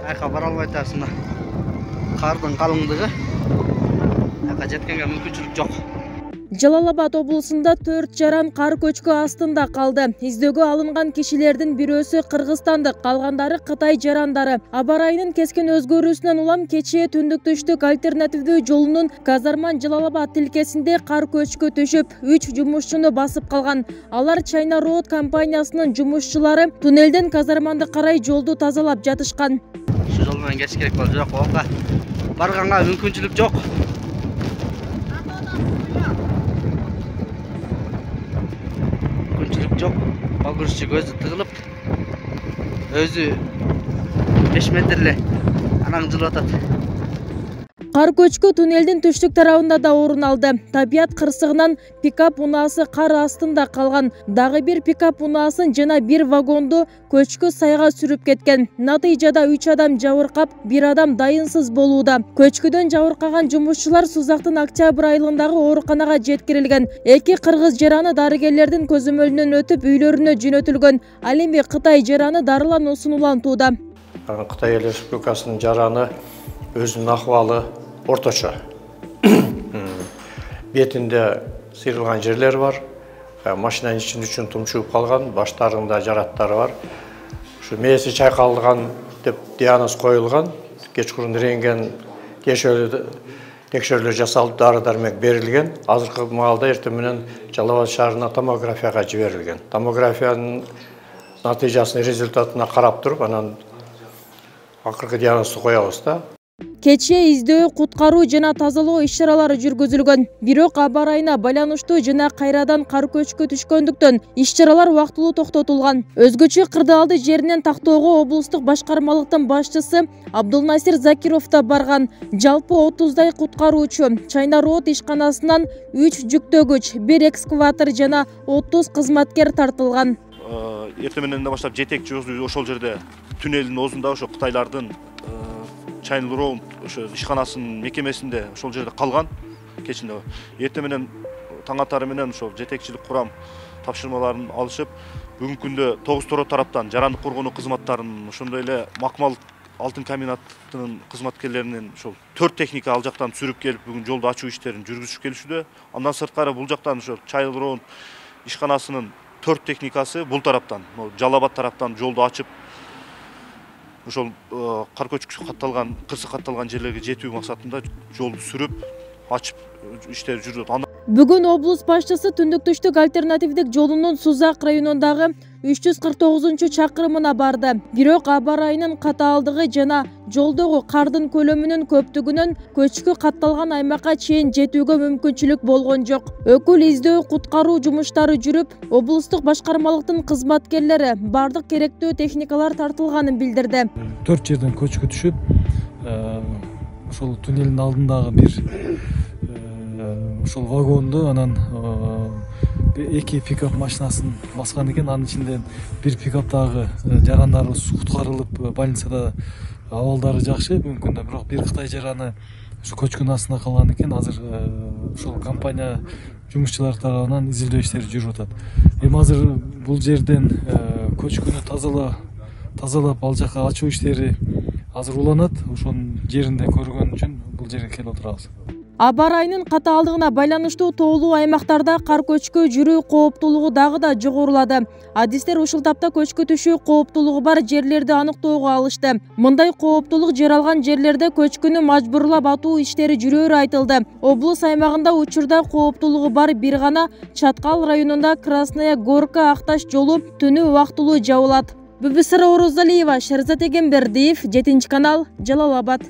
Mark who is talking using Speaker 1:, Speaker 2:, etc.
Speaker 1: Ayqa bара албайт асында. Кардын калыңдыгы айқа жеткенге мүмкүнчүлүк жок.
Speaker 2: Жалал-Абад облусунда 4 жаран кар көчкү астында калды. Издөөгө алынган кишилердин бирөөсү кыргызстандык, калгандары Кытай жарандары. Аба ырайынын кескен өзгөрүүсүнөн улам кечээ түндүк-түштүк альтернативдүү жолунун Казарман Жалал-Абад тилкесинде кар көчкү түшүп, 3 жумушчуну басып калган. Алар China Road компаниясынын жумушчулары туннелден Казарманды карай жолду тазалап жатышкан.
Speaker 1: Шу жол менен кетиш керек болду, жок ага. Барганга мүмкүнчүлүк жок. Жок, багырчы көзү тыгылып, өзү 5 метрле анан жылып атат.
Speaker 2: Кар көчкү туннелдин түштүк тарабында да орун алды. Табият кырсыгынан пикап унаасы кар астында калган. Дагы бир пикап унаасын жана бир вагонду көчкү сайга сүрүп кеткен. Натыйжада 3 адам жабыркап, 1 адам дайынсыз болууда. Көчкүдөн жабыркаган жумушчулар Сузактын октябрь айылындагы ооруканага жеткирилген. 2 кыргыз жараны дарыгерлердин көзөмөлүнөн өтүп үйлөрүнө жөнөтүлгөн. Ал эми Кытай жараны дарылануусун улантууда.
Speaker 3: Кытай Республикасынын жараны өзүнүн акыбалы орточо. Бетинде сыйрылган жерлер бар. Машинанын ичинде үчүн тумшуп калган, баштарында жараттары бар. Ушу мээси чайкалган деп диагноз коюлган. Кечкурун рентген текшерүүлөр жасалып, дары-дармек берилген. Азыркы маалда эртең менен Жалал-Абад шаарына томографияга жиберилген. Томографиянын натыйжасын результатына карап туруп, анан акыркы диагнозду коебуз да.
Speaker 2: Кечээ издөө, куткаруу жана тазалоо иш-чаралары жүргүзүлгөн. Бирок аба ырайына байланыштуу жана кайрадан кар көчкү түшкөндүктөн иш-чаралар убактылуу токтотулган. Өзгөчө кырдаалды жеринен тактоого облустук башкармалыктын башчысы Абдулнасир Закиров да барган. Жалпы 30дай куткаруучу China Road ишканасынан 3 жүктөгүч, 1 экскаватор жана 30 кызматкер тартылган.
Speaker 4: Эртең менен баштап жетекчи ошол жерде туннелдин оозунда ошо кытайлардын China Road ошо ишканасынын мекемесинде ошол жерде калган. Кечинде эртең менен таң атары менен ошол жетекчилик курам тапшырмаларын алышып, бүгүнкү күндө 9 тороо тараптан жарандык коргонуу кызматтарынын, ошондой эле Макмал алтын комбинатынын кызматкерлеринин ошол 4 техника ал жактан сүрүп келип, бүгүн жолду ачуу иштерин жүргүзүп келишүүдө. Андан сырткары бул жактан ошо China Road ишканасынын 4 техникасы бул тараптан, Жалал-Абад тараптан жолду ачып, ошол кар көчкү катталган, кырсык катталган жерлерге жетүү максатында жолду сүрүп, ачып иштер жүрүп.
Speaker 2: Бүгүн облус башчысы түндүк-түштүк альтернативдик жолунун Сузак районундагы 349-чакырымына барды. Бирок аба ырайынын катаалдыгы жана жолдогу кардын көлөмүнүн көптүгүнөн көчкү катталган аймакка чейин жетүүгө мүмкүнчүлүк болгон жок. Өкүл издөө, куткаруу жумуштары жүрүп, облустук башкармалыктын кызматкерлери бардык керектүү техникалар тартылганын билдирди.
Speaker 5: 4 жерден көчкү түшүп, ошол туннелдин алдындагы бир ошол вагонду, анан 2 пикап машинасын баскан экен. Анын ичинде бир пикаптагы жарандарыбыз куткарылып, больницада абалдары жакшы бүгүнкү күндө. Бирок бир Кытай жараны ушу көчкүнүн астында калган экен. Азыр ошол компания жумушчулары тарабынан изилдөө иштери жүрүп атат. Эми азыр бул жерден көчкүнү тазалап ал жака ачуу иштери азыр уланат. Ошонун жеринде көргөн үчүн бул жерге келип отурабыз.
Speaker 2: Аба ырайынын катаалдыгына байланыштуу тоолуу аймактарда кар көчкү жүрүү кооптуулугу дагы да жогорулады. Адистер ушул тапта көчкү түшүү кооптуулугу бар жерлерди аныктоого алышты. Мындай кооптуулук жер алган жерлерде көчкүнү мажбурлап атуу иштери жүрөөрү айтылды. Облус аймагында учурда кооптуулугу бар бир гана Чаткал районунда Красная Горка Акташ жолу түнү убактылуу жабылат. ББСР Орозалиева, Шерзат Эгембердиев, 7 канал, Жалал-Абад.